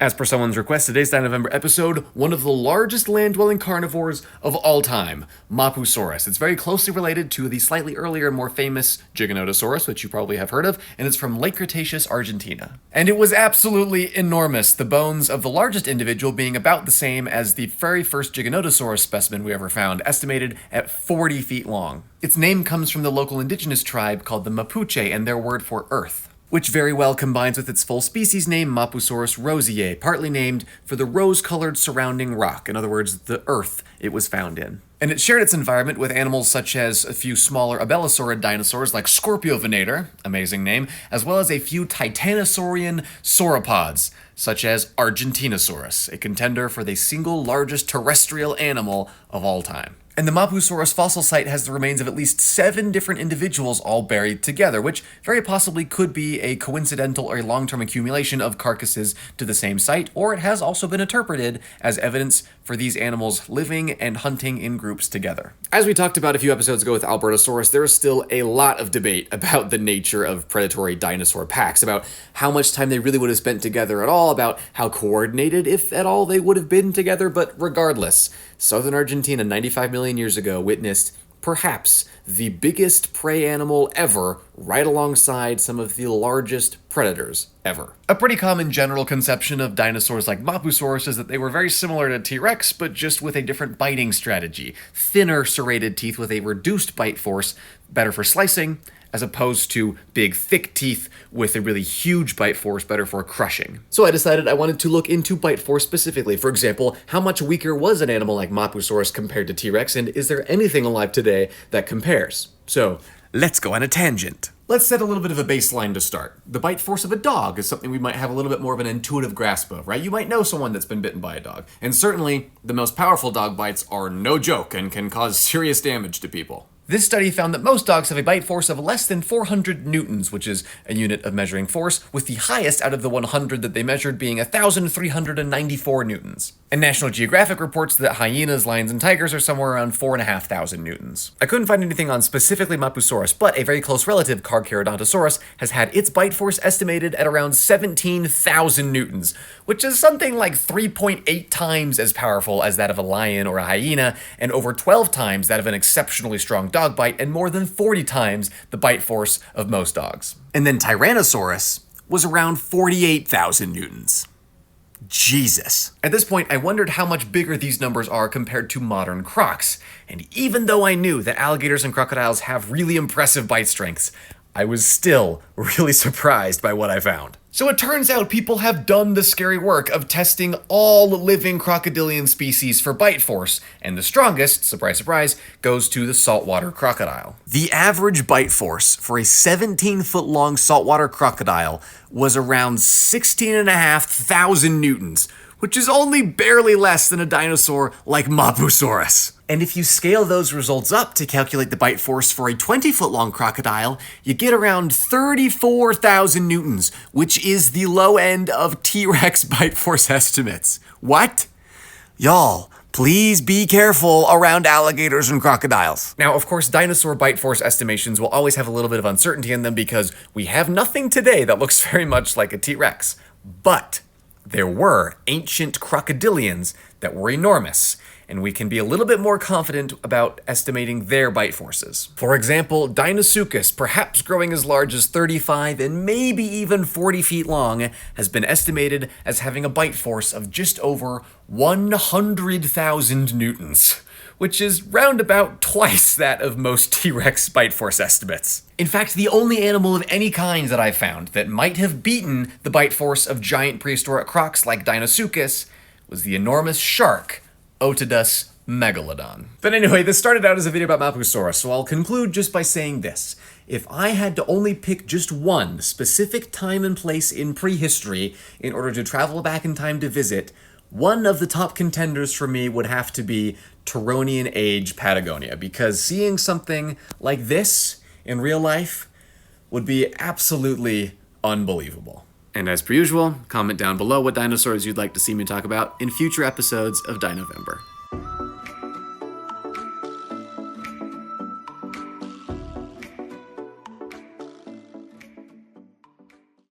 As per someone's request, today's Dinovember episode, one of the largest land-dwelling carnivores of all time, Mapusaurus. It's very closely related to the slightly earlier and more famous Giganotosaurus, which you probably have heard of, and it's from late Cretaceous Argentina. And it was absolutely enormous, the bones of the largest individual being about the same as the very first Giganotosaurus specimen we ever found, estimated at 40 feet long. Its name comes from the local indigenous tribe called the Mapuche and their word for earth, which very well combines with its full species name, Mapusaurus rosier, partly named for the rose-colored surrounding rock, in other words, the earth it was found in. And it shared its environment with animals such as a few smaller abelosaurid dinosaurs like Scorpiovenator, amazing name, as well as a few titanosaurian sauropods, such as Argentinosaurus, a contender for the single largest terrestrial animal of all time. And the Mapusaurus fossil site has the remains of at least 7 different individuals all buried together, which very possibly could be a coincidental or a long-term accumulation of carcasses to the same site, or it has also been interpreted as evidence for these animals living and hunting in groups together. As we talked about a few episodes ago with Albertosaurus, there is still a lot of debate about the nature of predatory dinosaur packs, about how much time they really would have spent together at all, about how coordinated, if at all, they would have been together, but regardless, southern Argentina 95 million years ago witnessed perhaps the biggest prey animal ever, right alongside some of the largest predators ever. A pretty common general conception of dinosaurs like Mapusaurus is that they were very similar to T-Rex, but just with a different biting strategy. Thinner serrated teeth with a reduced bite force, better for slicing, as opposed to big, thick teeth with a really huge bite force, better for crushing. So I decided I wanted to look into bite force specifically. For example, how much weaker was an animal like Mapusaurus compared to T-Rex, and is there anything alive today that compares? So, let's go on a tangent. Let's set a little bit of a baseline to start. The bite force of a dog is something we might have a little bit more of an intuitive grasp of, right? You might know someone that's been bitten by a dog. And certainly, the most powerful dog bites are no joke and can cause serious damage to people. This study found that most dogs have a bite force of less than 400 newtons, which is a unit of measuring force, with the highest out of the 100 that they measured being 1,394 newtons. And National Geographic reports that hyenas, lions, and tigers are somewhere around 4,500 newtons. I couldn't find anything on specifically Mapusaurus, but a very close relative, Carcharodontosaurus, has had its bite force estimated at around 17,000 newtons, which is something like 3.8 times as powerful as that of a lion or a hyena, and over 12 times that of an exceptionally strong dog bite, and more than 40 times the bite force of most dogs. And then Tyrannosaurus was around 48,000 newtons. Jesus. At this point, I wondered how much bigger these numbers are compared to modern crocs. And even though I knew that alligators and crocodiles have really impressive bite strengths, I was still really surprised by what I found. So it turns out people have done the scary work of testing all living crocodilian species for bite force, and the strongest, surprise surprise, goes to the saltwater crocodile. The average bite force for a 17-foot-long saltwater crocodile was around 16,500 newtons, which is only barely less than a dinosaur like Mapusaurus. And if you scale those results up to calculate the bite force for a 20-foot-long crocodile, you get around 34,000 newtons, which is the low end of T-Rex bite force estimates. What? Y'all, please be careful around alligators and crocodiles. Now, of course, dinosaur bite force estimations will always have a little bit of uncertainty in them because we have nothing today that looks very much like a T-Rex. But there were ancient crocodilians that were enormous, and we can be a little bit more confident about estimating their bite forces. For example, Deinosuchus, perhaps growing as large as 35 and maybe even 40 feet long, has been estimated as having a bite force of just over 100,000 newtons, which is roundabout twice that of most T-Rex bite force estimates. In fact, the only animal of any kind that I've found that might have beaten the bite force of giant prehistoric crocs like Deinosuchus was the enormous shark, Otodus megalodon. But anyway, this started out as a video about Mapusaurus, so I'll conclude just by saying this. If I had to only pick just one specific time and place in prehistory in order to travel back in time to visit, one of the top contenders for me would have to be Turonian Age Patagonia, because seeing something like this in real life would be absolutely unbelievable. And as per usual, comment down below what dinosaurs you'd like to see me talk about in future episodes of Dinovember.